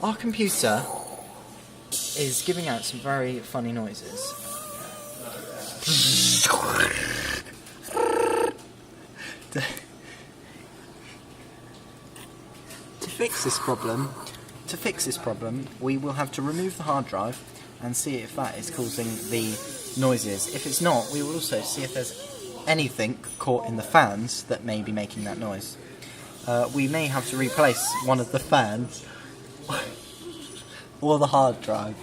Our computer is giving out some very funny noises. To fix this problem, we will have to remove the hard drive and see if that is causing the noises. If it's not, we will also see if there's anything caught in the fans that may be making that noise. We may have to replace one of the fans or the hard drive.